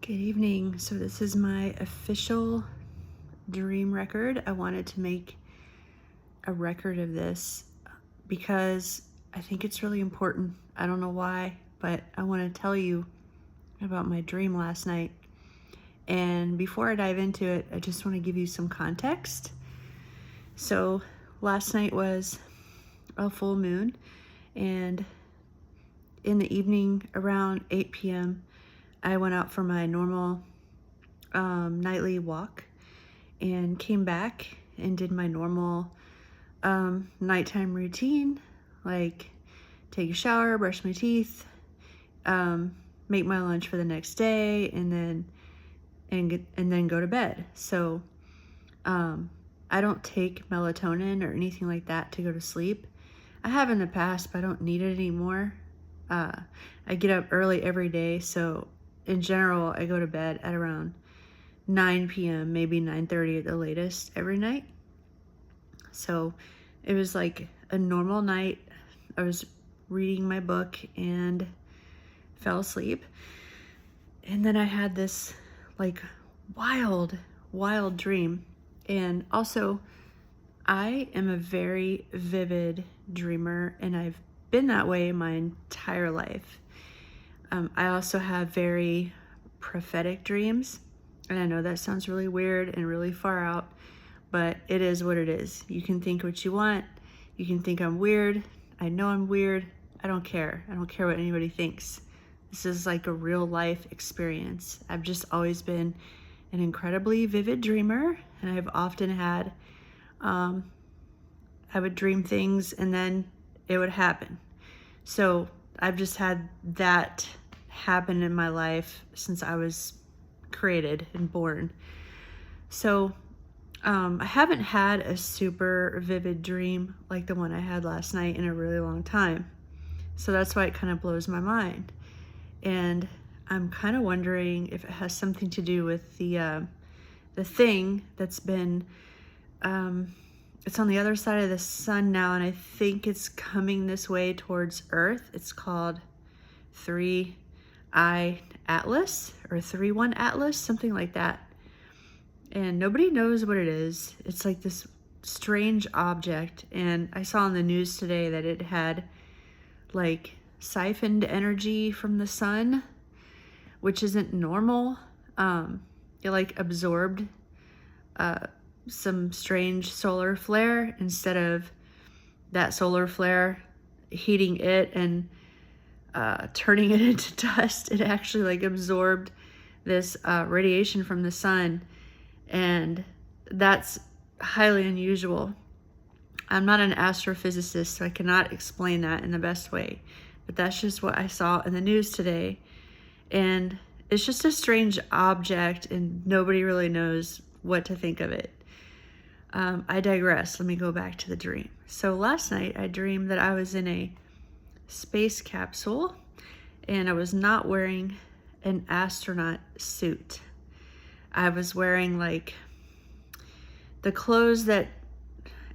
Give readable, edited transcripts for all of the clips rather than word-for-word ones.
Good evening. So this is my official dream record. I wanted to make a record of this because I think it's really important. I don't know why, but I want to tell you about my dream last night. And before I dive into it, I just want to give you some context. So last night was a full moon, and in the evening around 8 p.m., I went out for my normal nightly walk and came back and did my normal nighttime routine, like take a shower, brush my teeth, make my lunch for the next day, and then go to bed. So I don't take melatonin or anything like that to go to sleep. I have in the past, but I don't need it anymore. I get up early every day, so in general, I go to bed at around 9 p.m., maybe 9:30 at the latest every night. So it was like a normal night. I was reading my book and fell asleep. And then I had this like wild dream. And also, I am a very vivid dreamer, and I've been that way my entire life. I also have very prophetic dreams. And I know that sounds really weird and really far out, but it is what it is. You can think what you want. You can think I'm weird. I know I'm weird. I don't care. I don't care what anybody thinks. This is like a real life experience. I've just always been an incredibly vivid dreamer, and I've often had, I would dream things and then it would happen. So I've just had that happen in my life since I was created and born. So I haven't had a super vivid dream like the one I had last night in a really long time. So that's why it kind of blows my mind. And I'm kind of wondering if it has something to do with the thing that's been, it's on the other side of the sun now, and I think it's coming this way towards Earth. It's called 3I Atlas or 3-1 Atlas, something like that. And nobody knows what it is. It's like this strange object. And I saw on the news today that it had like siphoned energy from the sun, which isn't normal. It like absorbed some strange solar flare instead of that solar flare heating it and turning it into dust. It actually like absorbed this radiation from the sun, and that's highly unusual. I'm not an astrophysicist, so I cannot explain that in the best way, but that's just what I saw in the news today. And it's just a strange object, and nobody really knows what to think of it. I digress. Let me go back to the dream. So last night I dreamed that I was in a space capsule, and I was not wearing an astronaut suit. I was wearing like the clothes that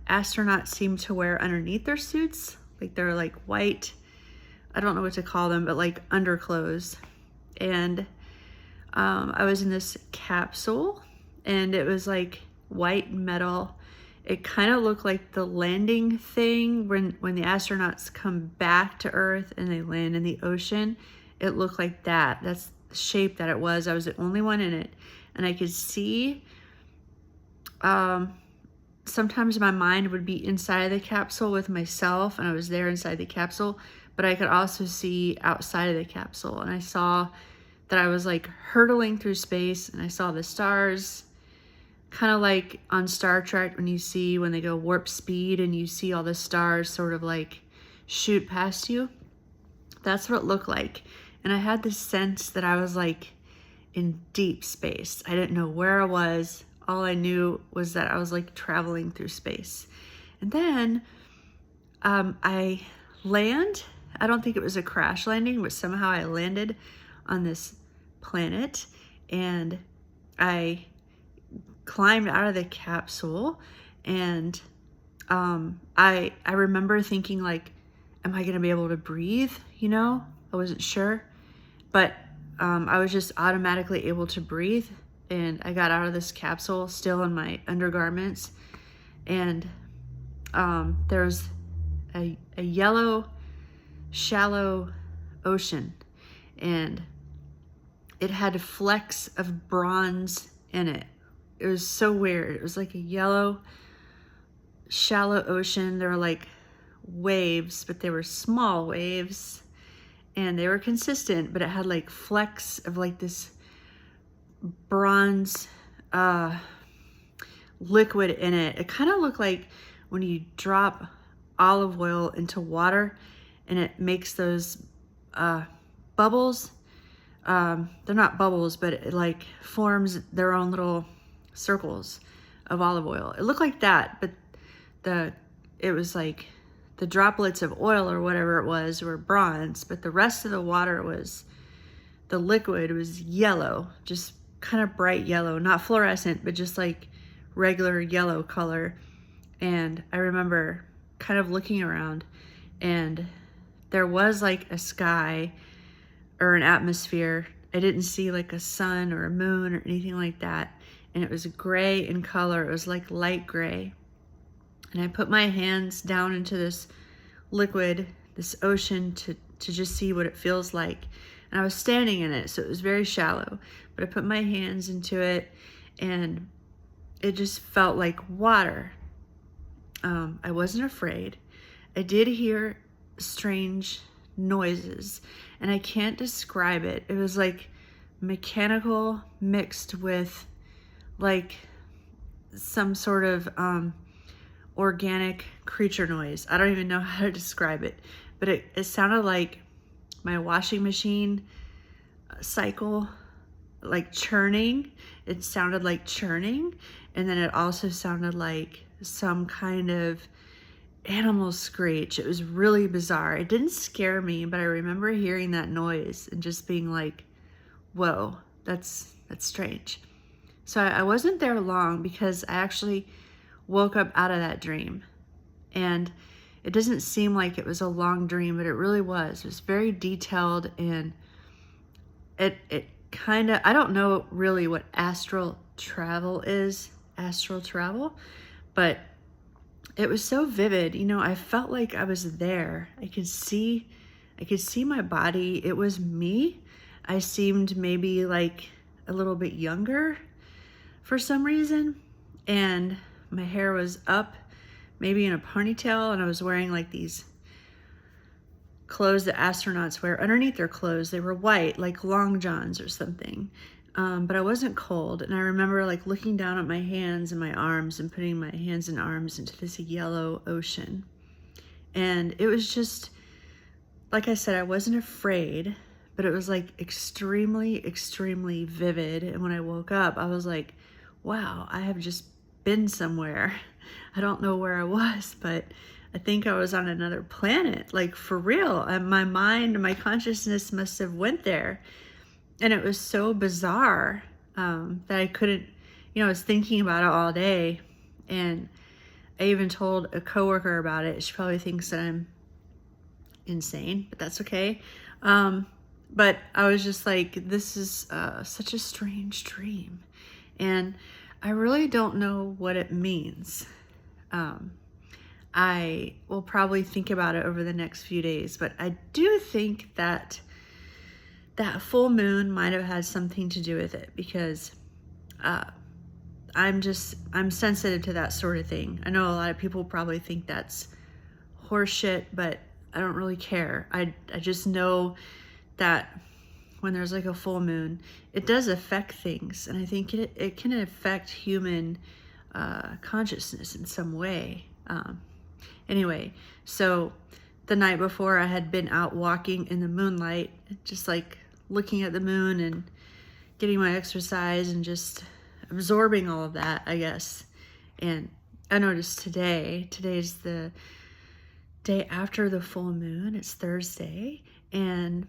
astronauts seem to wear underneath their suits. Like they're like white, I don't know what to call them, but like underclothes. And I was in this capsule, and it was like white metal. It kind of looked like the landing thing when the astronauts come back to Earth and they land in the ocean. It looked like that. That's the shape that it was. I was the only one in it. And I could see, sometimes my mind would be inside of the capsule with myself, and I was there inside the capsule, but I could also see outside of the capsule. And I saw that I was like hurtling through space, and I saw the stars, kind of like on Star Trek when they go warp speed and you see all the stars sort of like shoot past you. That's what it looked like. And I had this sense that I was like in deep space. I didn't know where I was. All I knew was that I was like traveling through space. And then I land. I don't think it was a crash landing, but somehow I landed on this planet, and I climbed out of the capsule, and I remember thinking like, am I gonna be able to breathe? I wasn't sure, but I was just automatically able to breathe, and I got out of this capsule still in my undergarments, and there was a yellow, shallow ocean, and it had flecks of bronze in it. It was so weird. It was like a yellow, shallow ocean. There were like waves, but they were small waves, and they were consistent, but it had like flecks of like this bronze liquid in it. It kind of looked like when you drop olive oil into water and it makes those bubbles. They're not bubbles, but it like forms their own little circles of olive oil. It looked like that, but it was like the droplets of oil or whatever it was were bronze, but the rest of the water the liquid was yellow, just kind of bright yellow, not fluorescent, but just like regular yellow color. And I remember kind of looking around, and there was like a sky or an atmosphere. I didn't see like a sun or a moon or anything like that. And it was gray in color. It was like light gray. And I put my hands down into this liquid, this ocean, to just see what it feels like. And I was standing in it, so it was very shallow. But I put my hands into it, and it just felt like water. I wasn't afraid. I did hear strange noises, and I can't describe it. It was like mechanical mixed with like some sort of organic creature noise. I don't even know how to describe it, but it sounded like my washing machine cycle, like churning. It sounded like churning, and then it also sounded like some kind of animal screech. It was really bizarre. It didn't scare me, but I remember hearing that noise and just being like, whoa, that's strange. So I wasn't there long, because I actually woke up out of that dream, and it doesn't seem like it was a long dream, but it really was. It was very detailed, and it kind of, I don't know really what astral travel is, but it was so vivid. You know, I felt like I was there. I could see my body. It was me. I seemed maybe like a little bit younger for some reason, and my hair was up, maybe in a ponytail, and I was wearing like these clothes that astronauts wear. Underneath their clothes, they were white, like long johns or something. But I wasn't cold, and I remember like looking down at my hands and my arms and putting my hands and arms into this yellow ocean. And it was just, like I said, I wasn't afraid, but it was like extremely, extremely vivid. And when I woke up, I was like, wow, I have just been somewhere. I don't know where I was, but I think I was on another planet, like for real. And my mind, my consciousness must have went there. And it was so bizarre that I couldn't, I was thinking about it all day. And I even told a coworker about it. She probably thinks that I'm insane, but that's okay. But I was just like, this is such a strange dream. And I really don't know what it means. I will probably think about it over the next few days, but I do think that that full moon might have had something to do with it, because I'm sensitive to that sort of thing. I know a lot of people probably think that's horseshit, but I don't really care. I just know that when there's like a full moon, it does affect things, and I think it can affect human consciousness in some way. Anyway, so the night before, I had been out walking in the moonlight, just like looking at the moon and getting my exercise and just absorbing all of that, I guess. And I noticed today's the day after the full moon. It's Thursday, and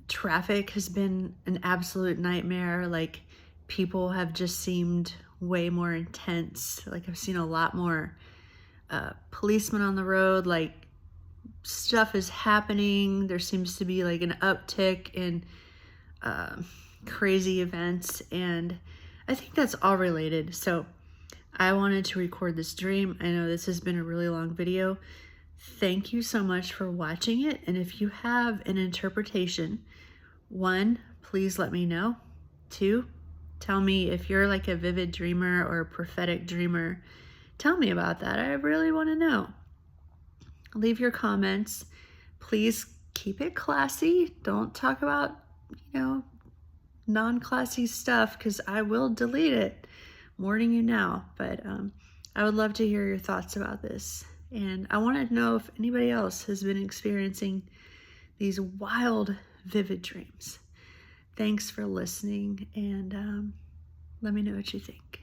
traffic has been an absolute nightmare. Like, people have just seemed way more intense. Like, I've seen a lot more policemen on the road, like stuff is happening. There seems to be like an uptick in crazy events, and I think that's all related. So I wanted to record this dream. I know this has been a really long video. Thank you so much for watching it. And if you have an interpretation, 1, please let me know. 2, tell me if you're like a vivid dreamer or a prophetic dreamer. Tell me about that. I really want to know. Leave your comments. Please keep it classy. Don't talk about, non-classy stuff, because I will delete it. I'm warning you now. But I would love to hear your thoughts about this. And I want to know if anybody else has been experiencing these wild, vivid dreams. Thanks for listening, and let me know what you think.